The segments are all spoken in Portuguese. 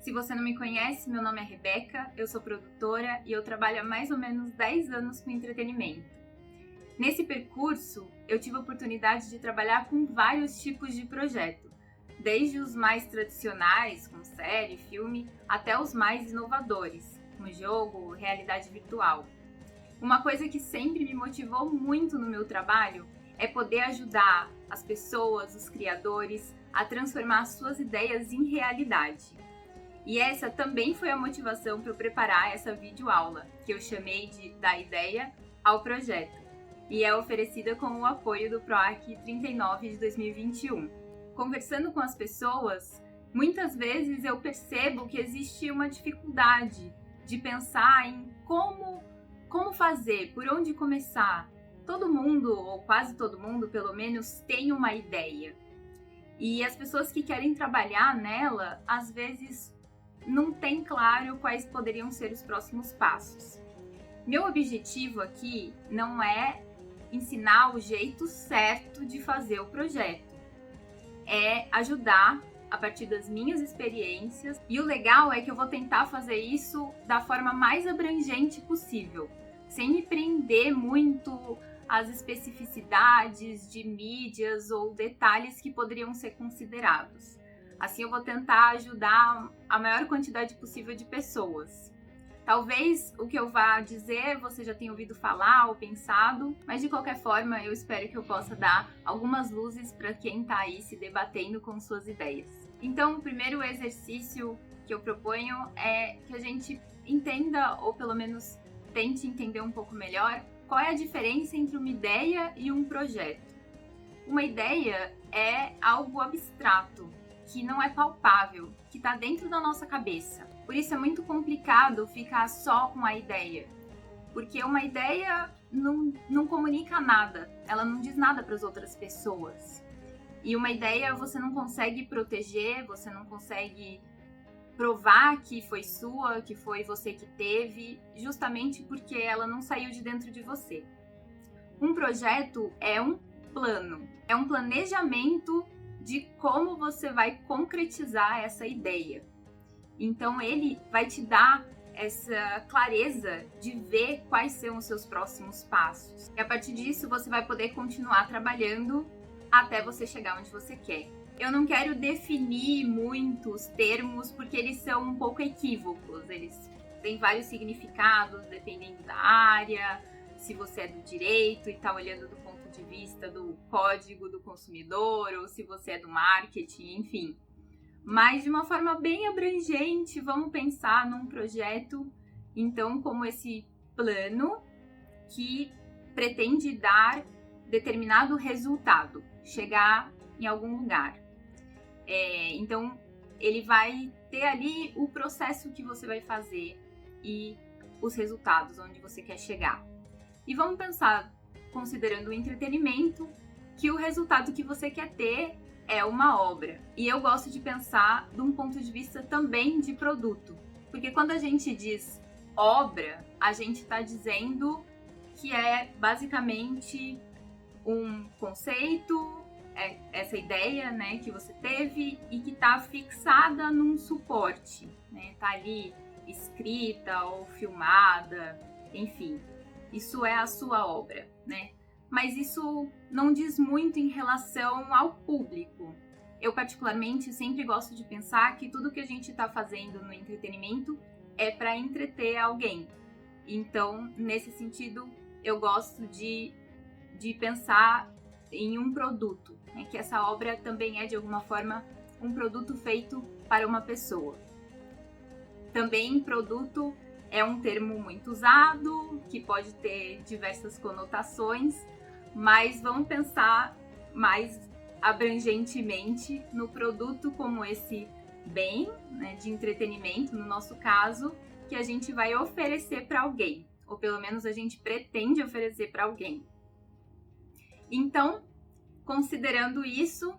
Se você não me conhece, meu nome é Rebeca, eu sou produtora e eu trabalho há mais ou menos 10 anos com entretenimento. Nesse percurso, eu tive a oportunidade de trabalhar com vários tipos de projeto, desde os mais tradicionais, como série, filme, até os mais inovadores, como jogo, realidade virtual. Uma coisa que sempre me motivou muito no meu trabalho é poder ajudar as pessoas, os criadores, a transformar suas ideias em realidade. E essa também foi a motivação para eu preparar essa videoaula, que eu chamei de Da Ideia ao Projeto, e é oferecida com o apoio do PROAC 39 de 2021. Conversando com as pessoas, muitas vezes eu percebo que existe uma dificuldade de pensar em como fazer, por onde começar. Todo mundo, ou quase todo mundo, pelo menos, tem uma ideia. E as pessoas que querem trabalhar nela, às vezes, não tem claro quais poderiam ser os próximos passos. Meu objetivo aqui não é ensinar o jeito certo de fazer o projeto. É ajudar a partir das minhas experiências. E o legal é que eu vou tentar fazer isso da forma mais abrangente possível, sem me prender muito às especificidades de mídias ou detalhes que poderiam ser considerados. Assim eu vou tentar ajudar a maior quantidade possível de pessoas. Talvez o que eu vá dizer você já tenha ouvido falar ou pensado, mas de qualquer forma eu espero que eu possa dar algumas luzes para quem está aí se debatendo com suas ideias. Então, o primeiro exercício que eu proponho é que a gente entenda, ou pelo menos tente entender um pouco melhor, qual é a diferença entre uma ideia e um projeto. Uma ideia é algo abstrato, que não é palpável, que está dentro da nossa cabeça. Por isso é muito complicado ficar só com a ideia, porque uma ideia não comunica nada, ela não diz nada para as outras pessoas. E uma ideia você não consegue proteger, você não consegue provar que foi sua, que foi você que teve, justamente porque ela não saiu de dentro de você. Um projeto é um plano, é um planejamento de como você vai concretizar essa ideia. Então ele vai te dar essa clareza de ver quais são os seus próximos passos. E a partir disso você vai poder continuar trabalhando até você chegar onde você quer. Eu não quero definir muitos termos porque eles são um pouco equívocos. Eles têm vários significados dependendo da área, se você é do direito e está olhando do ponto de vista do código do consumidor, ou se você é do marketing, enfim. Mas de uma forma bem abrangente, vamos pensar num projeto, então, como esse plano que pretende dar determinado resultado, chegar em algum lugar. Então, ele vai ter ali o processo que você vai fazer e os resultados, onde você quer chegar. E vamos pensar, considerando o entretenimento, que o resultado que você quer ter é uma obra. E eu gosto de pensar de um ponto de vista também de produto. Porque quando a gente diz obra, a gente está dizendo que é basicamente um conceito, essa ideia, né, que você teve e que está fixada num suporte, né, tá ali escrita ou filmada, enfim, isso é a sua obra, né? Mas isso não diz muito em relação ao público. Eu particularmente sempre gosto de pensar que tudo que a gente está fazendo no entretenimento é para entreter alguém. Então, nesse sentido, eu gosto de pensar em um produto, né? Que essa obra também é, de alguma forma, um produto feito para uma pessoa. Também produto é um termo muito usado, que pode ter diversas conotações, mas vamos pensar mais abrangentemente no produto como esse bem, né, de entretenimento, no nosso caso, que a gente vai oferecer para alguém, ou pelo menos a gente pretende oferecer para alguém. Então, considerando isso,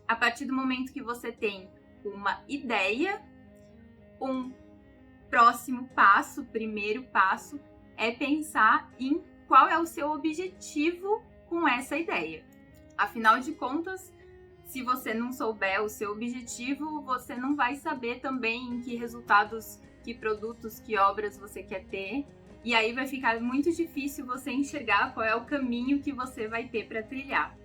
a partir do momento que você tem uma ideia, um próximo passo, primeiro passo, é pensar em qual é o seu objetivo com essa ideia. Afinal de contas, se você não souber o seu objetivo, você não vai saber também que resultados, que produtos, que obras você quer ter. E aí vai ficar muito difícil você enxergar qual é o caminho que você vai ter para trilhar.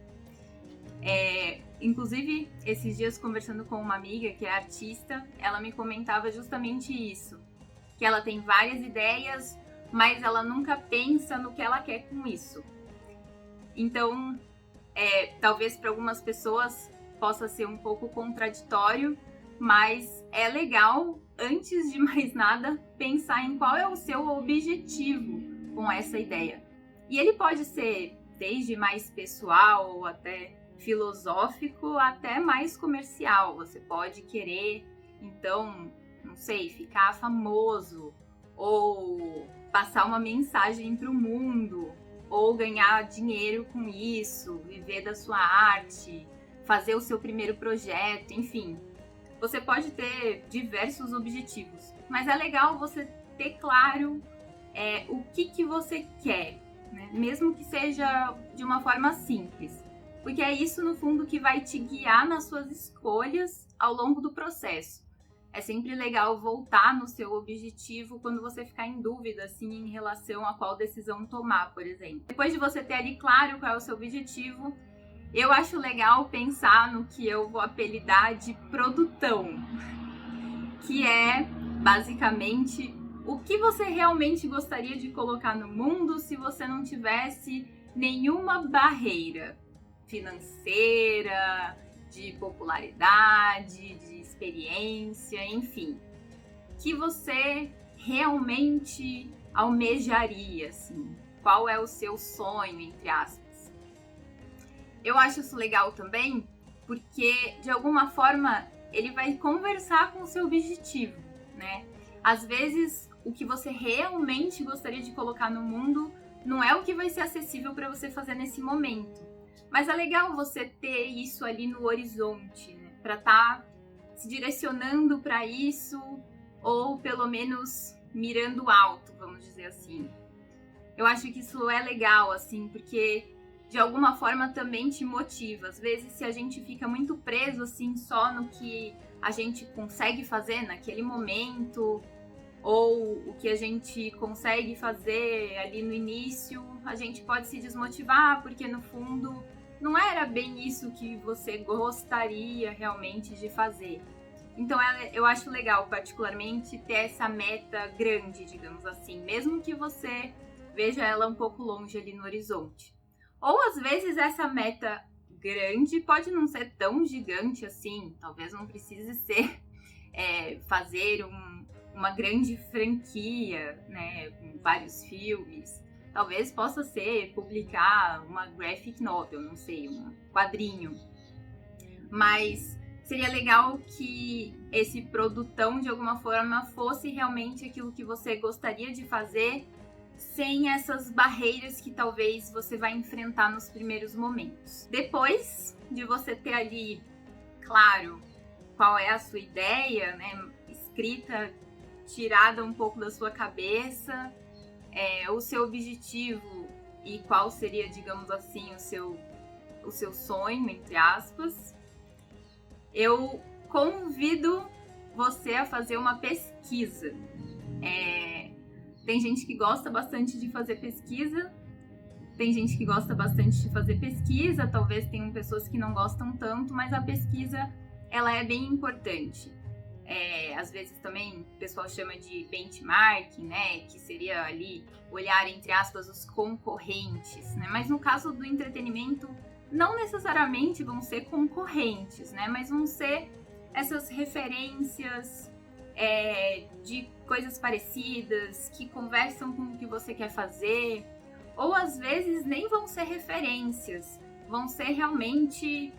Inclusive, esses dias conversando com uma amiga que é artista, ela me comentava justamente isso. Que ela tem várias ideias, mas ela nunca pensa no que ela quer com isso. Então, talvez para algumas pessoas possa ser um pouco contraditório, mas é legal, antes de mais nada, pensar em qual é o seu objetivo com essa ideia. E ele pode ser desde mais pessoal ou até filosófico, até mais comercial. Você pode querer, então, não sei, ficar famoso, ou passar uma mensagem para o mundo, ou ganhar dinheiro com isso, viver da sua arte, fazer o seu primeiro projeto, enfim. Você pode ter diversos objetivos, mas é legal você ter claro o que você quer, né? Mesmo que seja de uma forma simples, porque é isso, no fundo, que vai te guiar nas suas escolhas ao longo do processo. É sempre legal voltar no seu objetivo quando você ficar em dúvida, assim, em relação a qual decisão tomar, por exemplo. Depois de você ter ali claro qual é o seu objetivo, eu acho legal pensar no que eu vou apelidar de produtão, que é, basicamente, o que você realmente gostaria de colocar no mundo se você não tivesse nenhuma barreira financeira, de popularidade, de experiência, enfim, que você realmente almejaria, assim, qual é o seu sonho, entre aspas. Eu acho isso legal também, porque de alguma forma ele vai conversar com o seu objetivo, né? Às vezes o que você realmente gostaria de colocar no mundo não é o que vai ser acessível para você fazer nesse momento. Mas é legal você ter isso ali no horizonte, né? Para estar se direcionando para isso, ou pelo menos mirando alto, vamos dizer assim. Eu acho que isso é legal, assim, porque de alguma forma também te motiva. Às vezes, se a gente fica muito preso, assim, só no que a gente consegue fazer naquele momento, ou o que a gente consegue fazer ali no início, a gente pode se desmotivar, porque no fundo não era bem isso que você gostaria realmente de fazer. Então eu acho legal, particularmente, ter essa meta grande, digamos assim, mesmo que você veja ela um pouco longe ali no horizonte. Ou às vezes essa meta grande pode não ser tão gigante assim, talvez não precise ser fazer uma grande franquia, né, com vários filmes. Talvez possa ser publicar uma graphic novel, não sei, um quadrinho. Mas seria legal que esse produtão, de alguma forma, fosse realmente aquilo que você gostaria de fazer, sem essas barreiras que talvez você vai enfrentar nos primeiros momentos. Depois de você ter ali, claro, qual é a sua ideia, né, escrita, tirada um pouco da sua cabeça, o seu objetivo e qual seria, digamos assim, o seu sonho, entre aspas, eu convido você a fazer uma pesquisa. Tem gente que gosta bastante de fazer pesquisa, tem gente que gosta bastante de fazer pesquisa, talvez tenham pessoas que não gostam tanto, mas a pesquisa, ela é bem importante. Às vezes também o pessoal chama de benchmarking, né, que seria ali olhar, entre aspas, os concorrentes, né, mas no caso do entretenimento, não necessariamente vão ser concorrentes, né, mas vão ser essas referências de coisas parecidas, que conversam com o que você quer fazer, ou às vezes nem vão ser referências, vão ser realmente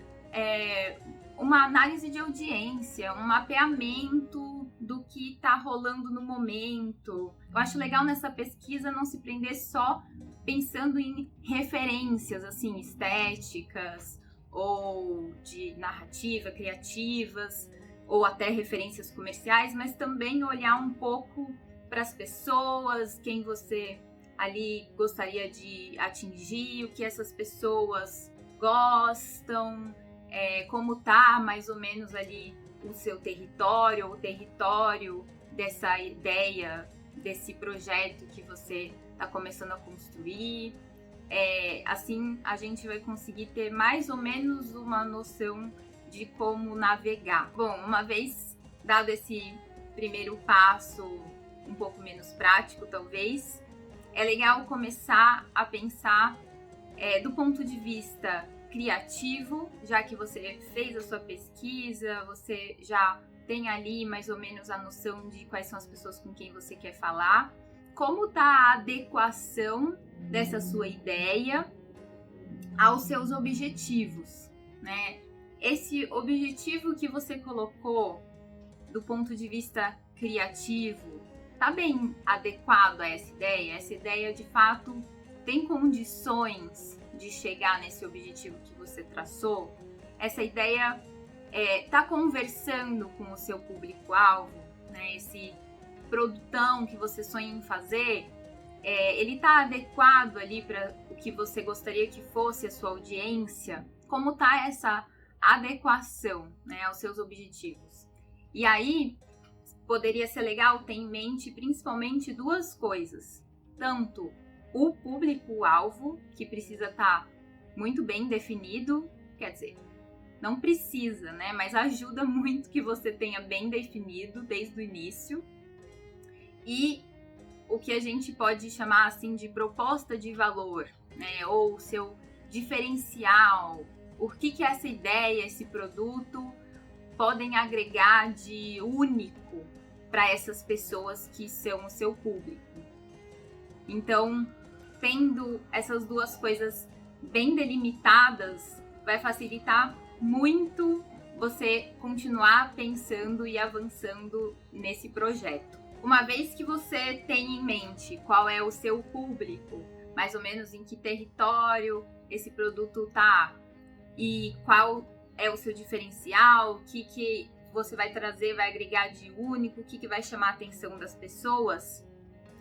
uma análise de audiência, um mapeamento do que está rolando no momento. Eu acho legal nessa pesquisa não se prender só pensando em referências assim, estéticas ou de narrativa, criativas, ou até referências comerciais, mas também olhar um pouco para as pessoas, quem você ali gostaria de atingir, o que essas pessoas gostam, como tá mais ou menos ali o seu território, o território dessa ideia, desse projeto que você está começando a construir. Assim a gente vai conseguir ter mais ou menos uma noção de como navegar. Bom, uma vez dado esse primeiro passo, um pouco menos prático talvez, é legal começar a pensar do ponto de vista criativo, já que você fez a sua pesquisa, você já tem ali mais ou menos a noção de quais são as pessoas com quem você quer falar, como está a adequação dessa sua ideia aos seus objetivos, né? Esse objetivo que você colocou do ponto de vista criativo está bem adequado a essa ideia? Essa ideia de fato tem condições de chegar nesse objetivo que você traçou? Essa ideia está conversando com o seu público-alvo, né? Esse produtão que você sonha em fazer, ele está adequado ali para o que você gostaria que fosse a sua audiência? Como está essa adequação, né, aos seus objetivos? E aí, poderia ser legal ter em mente principalmente duas coisas. Tanto o público-alvo, que precisa estar muito bem definido, quer dizer, não precisa, né? Mas ajuda muito que você tenha bem definido desde o início. E o que a gente pode chamar assim de proposta de valor, né? Ou seu diferencial. O que essa ideia, esse produto podem agregar de único para essas pessoas que são o seu público. Então, tendo essas duas coisas bem delimitadas, vai facilitar muito você continuar pensando e avançando nesse projeto. Uma vez que você tem em mente qual é o seu público, mais ou menos em que território esse produto tá e qual é o seu diferencial, o que você vai trazer, vai agregar de único, o que vai chamar a atenção das pessoas,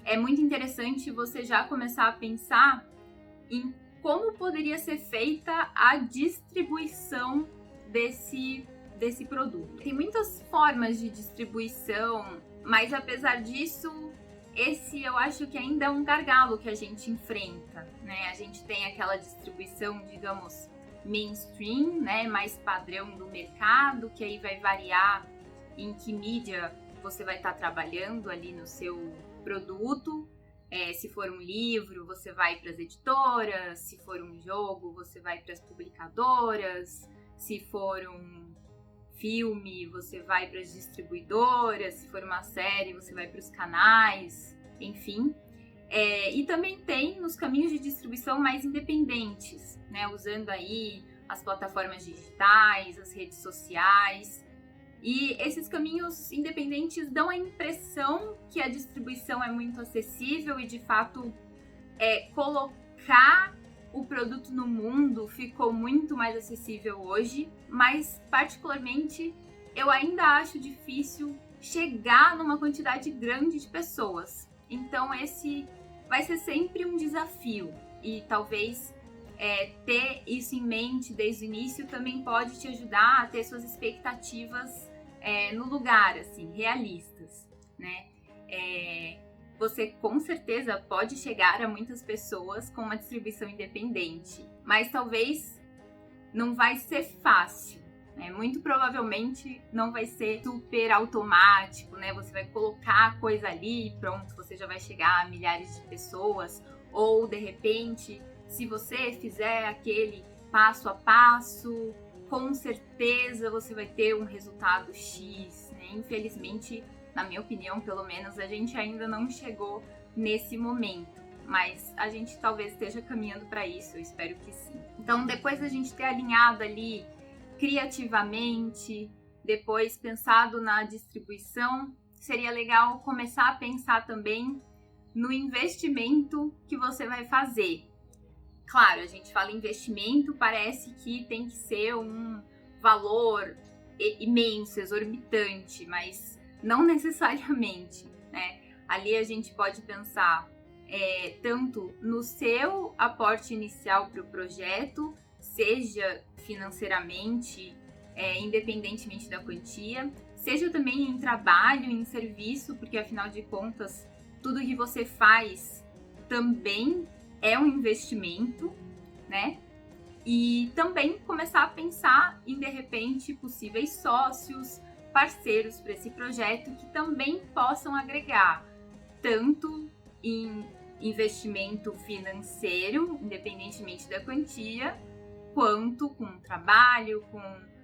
é muito interessante você já começar a pensar em como poderia ser feita a distribuição desse produto. Tem muitas formas de distribuição, mas apesar disso, esse eu acho que ainda é um gargalo que a gente enfrenta, né? A gente tem aquela distribuição, digamos, mainstream, né? Mais padrão do mercado, que aí vai variar em que mídia você vai estar trabalhando ali no seu produto. Se for um livro, você vai para as editoras, se for um jogo, você vai para as publicadoras, se for um filme, você vai para as distribuidoras, se for uma série, você vai para os canais, enfim. E também tem os caminhos de distribuição mais independentes, né? Usando aí as plataformas digitais, as redes sociais. E esses caminhos independentes dão a impressão que a distribuição é muito acessível e, de fato, colocar o produto no mundo ficou muito mais acessível hoje, mas, particularmente, eu ainda acho difícil chegar numa quantidade grande de pessoas. Então, esse vai ser sempre um desafio e, talvez, ter isso em mente desde o início também pode te ajudar a ter suas expectativas no lugar, assim, realistas, né? Você com certeza pode chegar a muitas pessoas com uma distribuição independente, mas talvez não vai ser fácil, né? Muito provavelmente não vai ser super automático, né? Você vai colocar a coisa ali e pronto, você já vai chegar a milhares de pessoas, ou de repente, se você fizer aquele passo a passo, com certeza você vai ter um resultado X, né? Infelizmente, na minha opinião, pelo menos, a gente ainda não chegou nesse momento, mas a gente talvez esteja caminhando para isso, eu espero que sim. Então, depois da gente ter alinhado ali criativamente, depois pensado na distribuição, seria legal começar a pensar também no investimento que você vai fazer. Claro, a gente fala investimento, parece que tem que ser um valor imenso, exorbitante, mas não necessariamente, né? Ali a gente pode pensar tanto no seu aporte inicial para o projeto, seja financeiramente, independentemente da quantia, seja também em trabalho, em serviço, porque afinal de contas, tudo que você faz também é um investimento, né? E também começar a pensar em, de repente, possíveis sócios, parceiros para esse projeto que também possam agregar tanto em investimento financeiro, independentemente da quantia, quanto com trabalho, com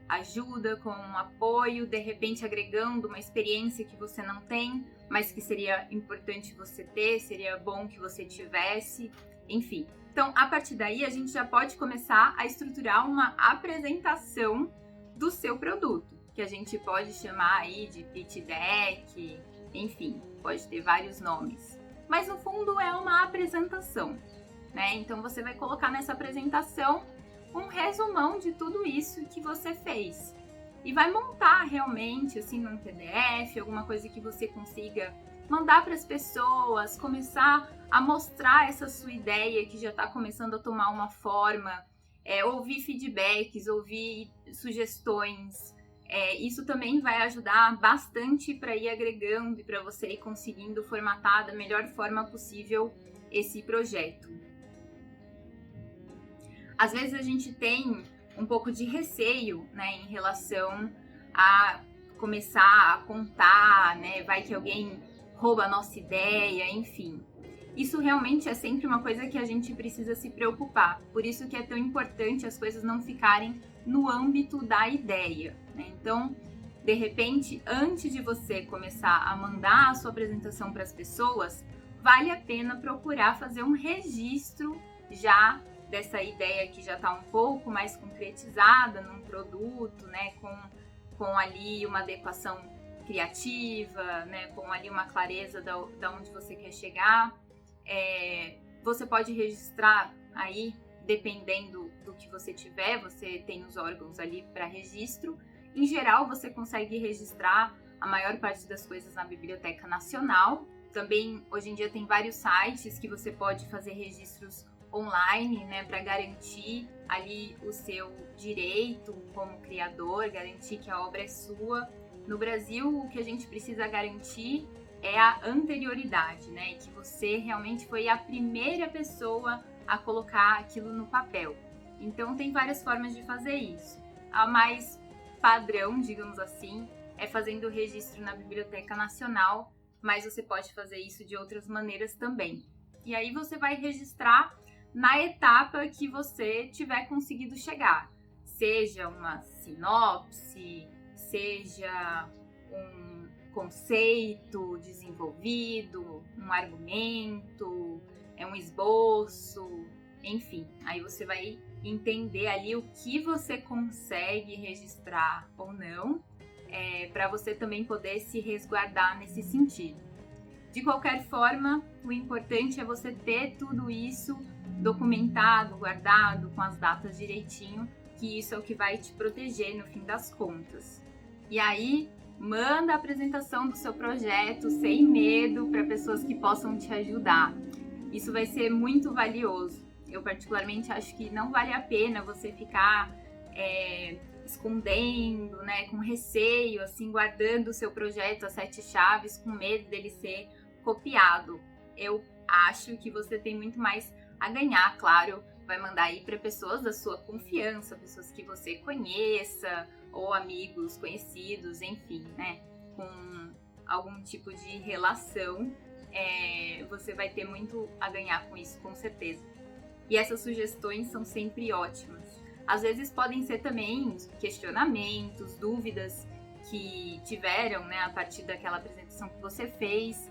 ajuda, com apoio, de repente agregando uma experiência que você não tem, mas que seria importante você ter, seria bom que você tivesse, enfim. Então, a partir daí, a gente já pode começar a estruturar uma apresentação do seu produto, que a gente pode chamar aí de pitch deck, enfim, pode ter vários nomes. Mas, no fundo, é uma apresentação, né? Então, você vai colocar nessa apresentação um resumão de tudo isso que você fez. E vai montar realmente, assim, num PDF, alguma coisa que você consiga mandar para as pessoas, começar a mostrar essa sua ideia que já está começando a tomar uma forma, ouvir feedbacks, ouvir sugestões. Isso também vai ajudar bastante para ir agregando e para você ir conseguindo formatar da melhor forma possível esse projeto. Às vezes a gente tem um pouco de receio, né, em relação a começar a contar, né, vai que alguém rouba a nossa ideia, enfim. Isso realmente é sempre uma coisa que a gente precisa se preocupar. Por isso que é tão importante as coisas não ficarem no âmbito da ideia, né? Então, de repente, antes de você começar a mandar a sua apresentação para as pessoas, vale a pena procurar fazer um registro já dessa ideia que já está um pouco mais concretizada num produto, né, com ali uma adequação criativa, né, com ali uma clareza da onde você quer chegar. Você pode registrar aí, dependendo do que você tiver, você tem os órgãos ali para registro. Em geral, você consegue registrar a maior parte das coisas na Biblioteca Nacional. Também, hoje em dia, tem vários sites que você pode fazer registros online, né, para garantir ali o seu direito como criador, garantir que a obra é sua. No Brasil, o que a gente precisa garantir é a anterioridade, né, que você realmente foi a primeira pessoa a colocar aquilo no papel. Então, tem várias formas de fazer isso. A mais padrão, digamos assim, é fazendo o registro na Biblioteca Nacional, mas você pode fazer isso de outras maneiras também. E aí você vai registrar na etapa que você tiver conseguido chegar. Seja uma sinopse, seja um conceito desenvolvido, um argumento, um esboço, enfim. Aí você vai entender ali o que você consegue registrar ou não, para você também poder se resguardar nesse sentido. De qualquer forma, o importante é você ter tudo isso documentado, guardado, com as datas direitinho, que isso é o que vai te proteger no fim das contas. E aí, manda a apresentação do seu projeto sem medo para pessoas que possam te ajudar. Isso vai ser muito valioso. Eu particularmente acho que não vale a pena você ficar escondendo, né, com receio, assim, guardando o seu projeto a 7 chaves, com medo dele ser copiado. Eu acho que você tem muito mais a ganhar, claro, vai mandar aí para pessoas da sua confiança, pessoas que você conheça, ou amigos, conhecidos, enfim, né, com algum tipo de relação, você vai ter muito a ganhar com isso, com certeza. E essas sugestões são sempre ótimas. Às vezes podem ser também questionamentos, dúvidas que tiveram, né, a partir daquela apresentação que você fez.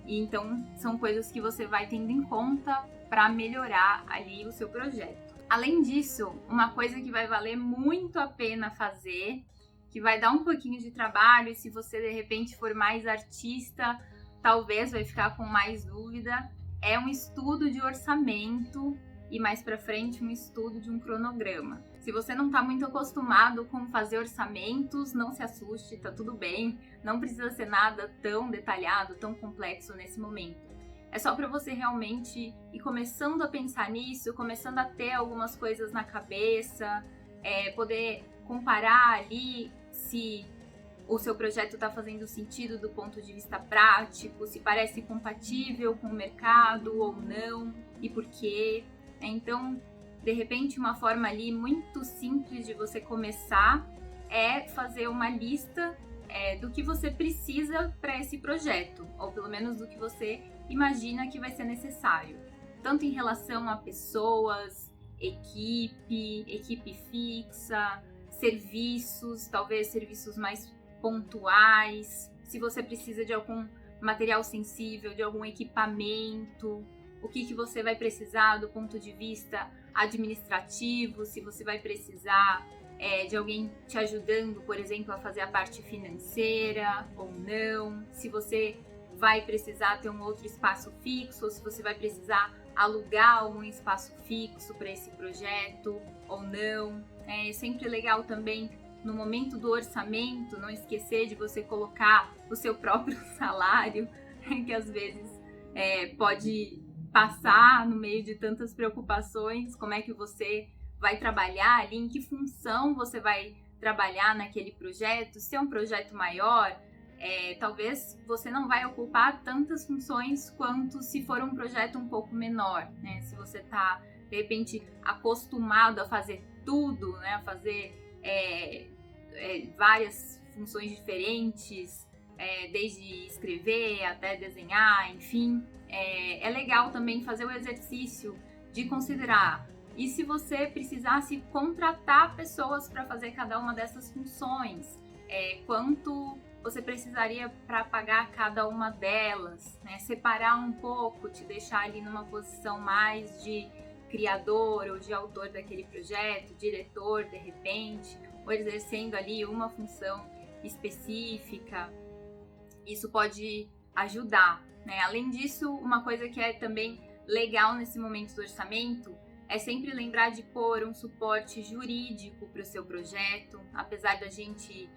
E então, são coisas que você vai tendo em conta para melhorar ali o seu projeto. Além disso, uma coisa que vai valer muito a pena fazer, que vai dar um pouquinho de trabalho, e se você de repente for mais artista, talvez vai ficar com mais dúvida, é um estudo de orçamento e mais para frente um estudo de um cronograma. Se você não está muito acostumado com fazer orçamentos, não se assuste, tá tudo bem, não precisa ser nada tão detalhado, tão complexo nesse momento. é só para você realmente ir começando a pensar nisso, começando a ter algumas coisas na cabeça, poder comparar ali se o seu projeto está fazendo sentido do ponto de vista prático, se parece compatível com o mercado ou não, e por quê. Então, de repente, uma forma ali muito simples de você começar é fazer uma lista do que você precisa para esse projeto, ou pelo menos do que você imagina que vai ser necessário, tanto em relação a pessoas, equipe fixa, serviços, talvez serviços mais pontuais, se você precisa de algum material sensível, de algum equipamento, o que você vai precisar do ponto de vista administrativo, se você vai precisar de alguém te ajudando, por exemplo, a fazer a parte financeira ou não, se você vai precisar ter um outro espaço fixo ou se você vai precisar alugar um espaço fixo para esse projeto ou não. É sempre legal também, no momento do orçamento, não esquecer de você colocar o seu próprio salário, que às vezes pode passar no meio de tantas preocupações, como é que você vai trabalhar ali, em que função você vai trabalhar naquele projeto. Se é um projeto maior, talvez você não vai ocupar tantas funções quanto se for um projeto um pouco menor, né? Se você está, de repente, acostumado a fazer tudo, né? A fazer várias funções diferentes, desde escrever até desenhar, enfim. É legal também fazer o exercício de considerar, e se você precisasse contratar pessoas para fazer cada uma dessas funções, quanto você precisaria para pagar cada uma delas, né? Separar um pouco, te deixar ali numa posição mais de criador ou de autor daquele projeto, diretor de repente, ou exercendo ali uma função específica. Isso pode ajudar, né? Além disso, uma coisa que é também legal nesse momento do orçamento é sempre lembrar de pôr um suporte jurídico para o seu projeto. Apesar da gente,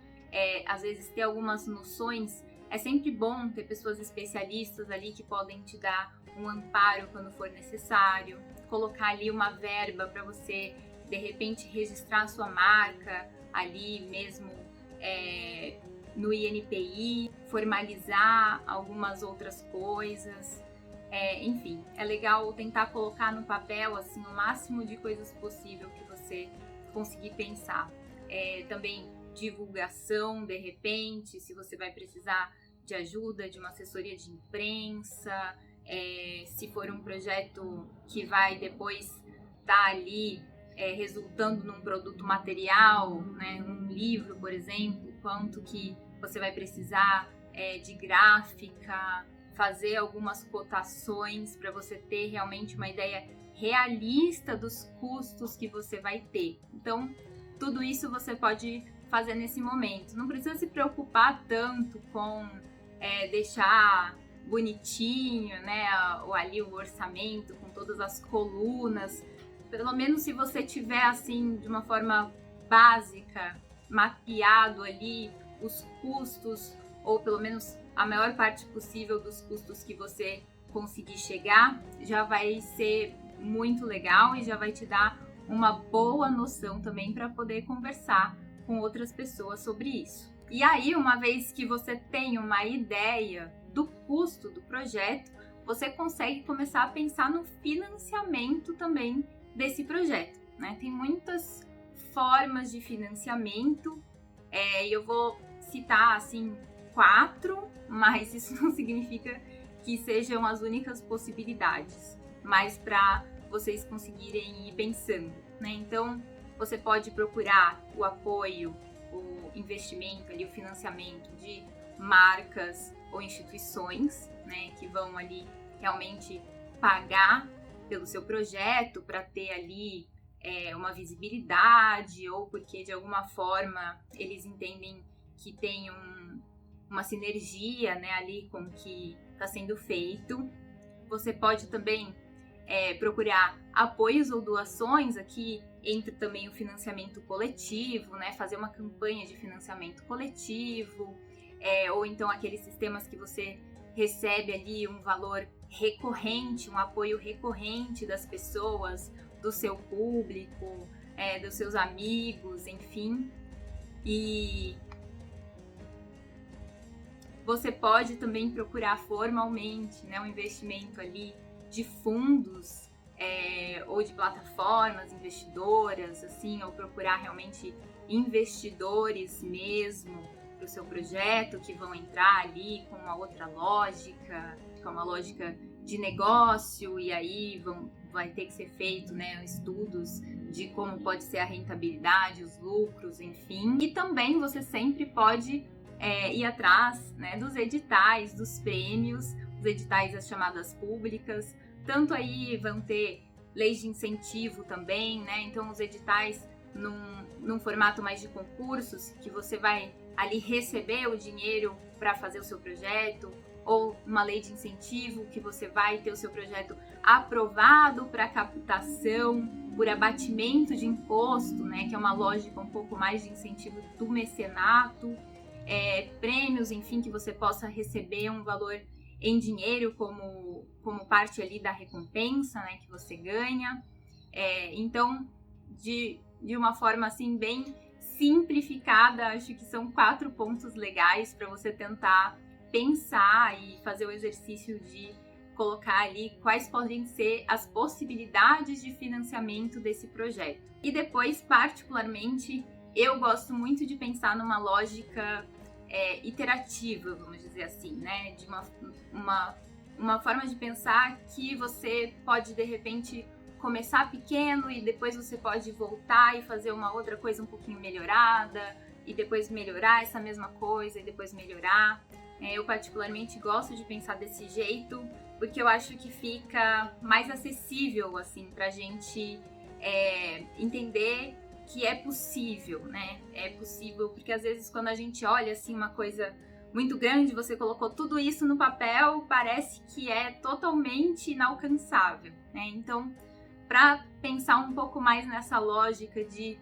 às vezes, ter algumas noções, é sempre bom ter pessoas especialistas ali que podem te dar um amparo quando for necessário, colocar ali uma verba para você, de repente, registrar a sua marca ali mesmo no INPI, formalizar algumas outras coisas. Enfim, é legal tentar colocar no papel assim, o máximo de coisas possível que você conseguir pensar. Também divulgação, de repente, se você vai precisar de ajuda de uma assessoria de imprensa, se for um projeto que vai depois estar ali resultando num produto material, né, um livro, por exemplo, quanto que você vai precisar de gráfica, fazer algumas cotações para você ter realmente uma ideia realista dos custos que você vai ter. Então, tudo isso você pode fazer nesse momento. Não precisa se preocupar tanto com deixar bonitinho, né, ali o orçamento com todas as colunas. Pelo menos se você tiver assim de uma forma básica mapeado ali os custos, ou pelo menos a maior parte possível dos custos que você conseguir chegar, já vai ser muito legal e já vai te dar uma boa noção também para poder conversar com outras pessoas sobre isso. E aí, uma vez que você tem uma ideia do custo do projeto, você consegue começar a pensar no financiamento também desse projeto, né? Tem muitas formas de financiamento, e eu vou citar assim 4, mas isso não significa que sejam as únicas possibilidades, mas para vocês conseguirem ir pensando, né? Então, você pode procurar o apoio, o investimento, ali, o financiamento de marcas ou instituições, né, que vão ali realmente pagar pelo seu projeto para ter ali uma visibilidade, ou porque de alguma forma eles entendem que tem uma sinergia, né, ali com o que está sendo feito. Você pode também procurar apoios ou doações. Aqui entra também o financiamento coletivo, né, fazer uma campanha de financiamento coletivo, ou então aqueles sistemas que você recebe ali um valor recorrente, um apoio recorrente das pessoas, do seu público, dos seus amigos, enfim. E você pode também procurar formalmente, né, um investimento ali de fundos ou de plataformas investidoras, assim, ou procurar realmente investidores mesmo para o seu projeto que vão entrar ali com uma outra lógica, com uma lógica de negócio, e aí vai ter que ser feito, né, estudos de como pode ser a rentabilidade, os lucros, enfim. E também você sempre pode ir atrás, né, dos editais, dos prêmios, os editais das chamadas públicas. Tanto aí vão ter leis de incentivo também, né? Então os editais num formato mais de concursos, que você vai ali receber o dinheiro para fazer o seu projeto, ou uma lei de incentivo que você vai ter o seu projeto aprovado para captação por abatimento de imposto, né? Que é uma lógica um pouco mais de incentivo do mecenato, prêmios, enfim, que você possa receber um valor em dinheiro como parte ali da recompensa, né, que você ganha. Então, de uma forma assim bem simplificada, acho que são 4 pontos legais para você tentar pensar e fazer o exercício de colocar ali quais podem ser as possibilidades de financiamento desse projeto. E depois, particularmente, eu gosto muito de pensar numa lógica iterativa, vamos dizer assim, né? De uma forma de pensar que você pode, de repente, começar pequeno e depois você pode voltar e fazer uma outra coisa um pouquinho melhorada e depois melhorar essa mesma coisa e depois melhorar. Eu particularmente gosto de pensar desse jeito porque eu acho que fica mais acessível, assim, pra gente entender que é possível, né? É possível, porque às vezes quando a gente olha assim uma coisa muito grande, você colocou tudo isso no papel, parece que é totalmente inalcançável, né? Então, para pensar um pouco mais nessa lógica de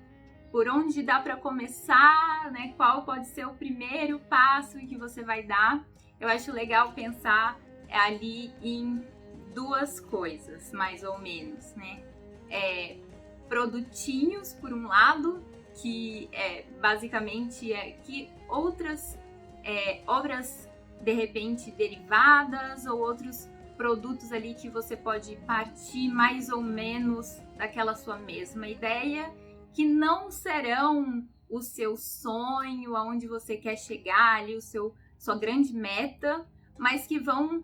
por onde dá para começar, né? Qual pode ser o primeiro passo que você vai dar? Eu acho legal pensar ali em 2 coisas, mais ou menos, né? Produtinhos, por um lado, que basicamente que outras obras, de repente, derivadas ou outros produtos ali que você pode partir mais ou menos daquela sua mesma ideia, que não serão o seu sonho, aonde você quer chegar ali, sua grande meta, mas que vão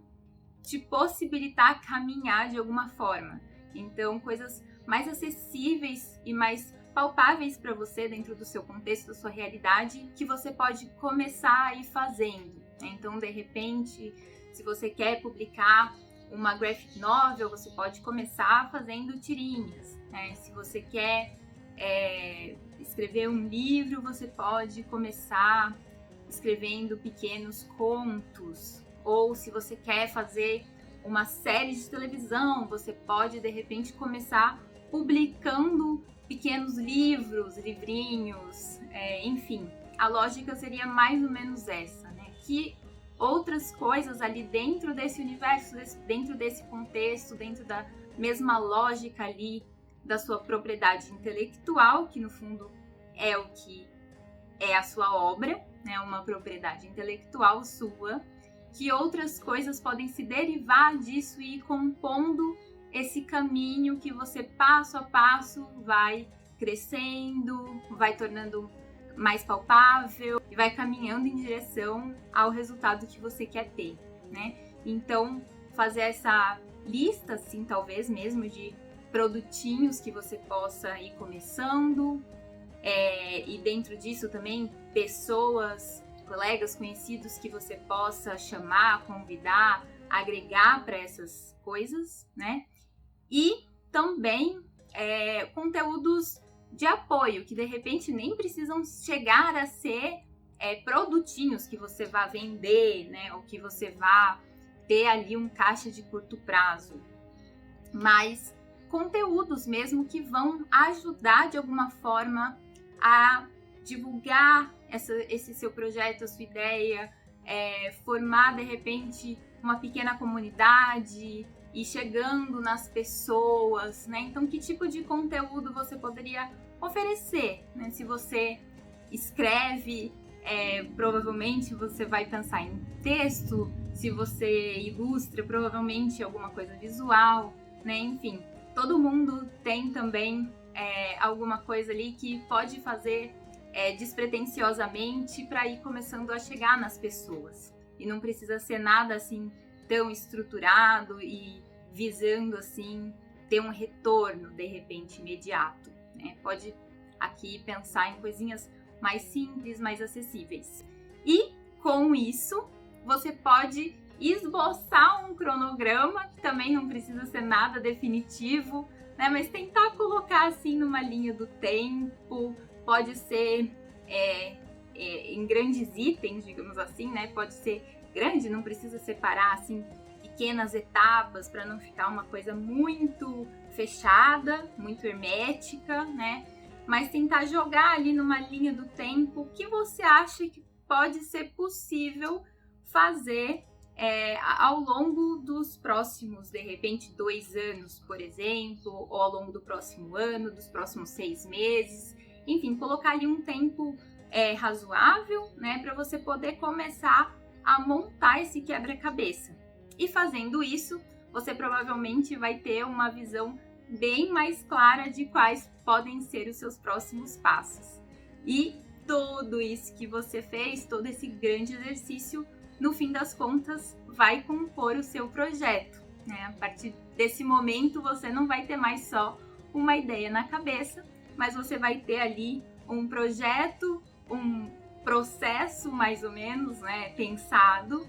te possibilitar caminhar de alguma forma. Então, coisas mais acessíveis e mais palpáveis para você dentro do seu contexto, da sua realidade, que você pode começar a ir fazendo. Então, de repente, se você quer publicar uma graphic novel, você pode começar fazendo tirinhas, né? Se você quer escrever um livro, você pode começar escrevendo pequenos contos. Ou se você quer fazer uma série de televisão, você pode, de repente, começar publicando pequenos livrinhos, enfim. A lógica seria mais ou menos essa, né? Que outras coisas ali dentro desse universo, dentro desse contexto, dentro da mesma lógica ali da sua propriedade intelectual, que no fundo é o que é a sua obra, né? Uma propriedade intelectual sua, que outras coisas podem se derivar disso e ir compondo esse caminho que você passo a passo vai crescendo, vai tornando mais palpável e vai caminhando em direção ao resultado que você quer ter, né? Então, fazer essa lista, assim, talvez mesmo de produtinhos que você possa ir começando, e dentro disso também pessoas, colegas, conhecidos que você possa chamar, convidar, agregar para essas coisas, né? E também conteúdos de apoio, que de repente nem precisam chegar a ser produtinhos que você vá vender, né? Ou que você vá ter ali um caixa de curto prazo, mas conteúdos mesmo que vão ajudar de alguma forma a divulgar esse seu projeto, a sua ideia, formar de repente uma pequena comunidade e chegando nas pessoas, né? Então, que tipo de conteúdo você poderia oferecer, né? Se você escreve, provavelmente você vai pensar em texto. Se você ilustra, provavelmente alguma coisa visual, né? Enfim, todo mundo tem também alguma coisa ali que pode fazer despretensiosamente para ir começando a chegar nas pessoas. E não precisa ser nada assim tão estruturado e visando assim ter um retorno de repente imediato, né? Pode aqui pensar em coisinhas mais simples, mais acessíveis. E com isso, você pode esboçar um cronograma, que também não precisa ser nada definitivo, né? Mas tentar colocar assim numa linha do tempo, pode ser em grandes itens, digamos assim, né? Pode ser grande, não precisa separar assim pequenas etapas para não ficar uma coisa muito fechada, muito hermética, né? Mas tentar jogar ali numa linha do tempo o que você acha que pode ser possível fazer ao longo dos próximos, de repente, 2 anos, por exemplo, ou ao longo do próximo ano, dos próximos 6 meses. Enfim, colocar ali um tempo razoável, né, para você poder começar a montar esse quebra-cabeça. E fazendo isso, você provavelmente vai ter uma visão bem mais clara de quais podem ser os seus próximos passos. E tudo isso que você fez, todo esse grande exercício, no fim das contas, vai compor o seu projeto, né? A partir desse momento, você não vai ter mais só uma ideia na cabeça, mas você vai ter ali um projeto, um processo mais ou menos, né, pensado,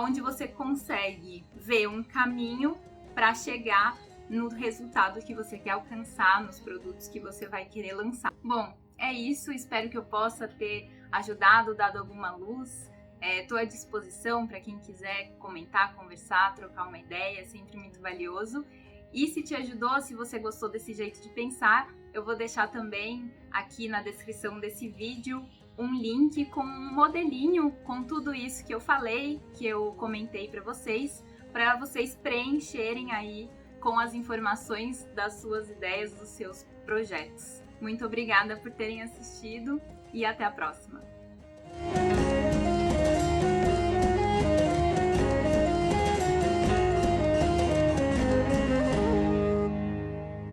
onde você consegue ver um caminho para chegar no resultado que você quer alcançar, nos produtos que você vai querer lançar. Bom, é isso, espero que eu possa ter ajudado, dado alguma luz. Estou à disposição para quem quiser comentar, conversar, trocar uma ideia, é sempre muito valioso. E se te ajudou, se você gostou desse jeito de pensar, eu vou deixar também aqui na descrição desse vídeo um link com um modelinho com tudo isso que eu falei, que eu comentei para vocês preencherem aí com as informações das suas ideias, dos seus projetos. Muito obrigada por terem assistido e até a próxima!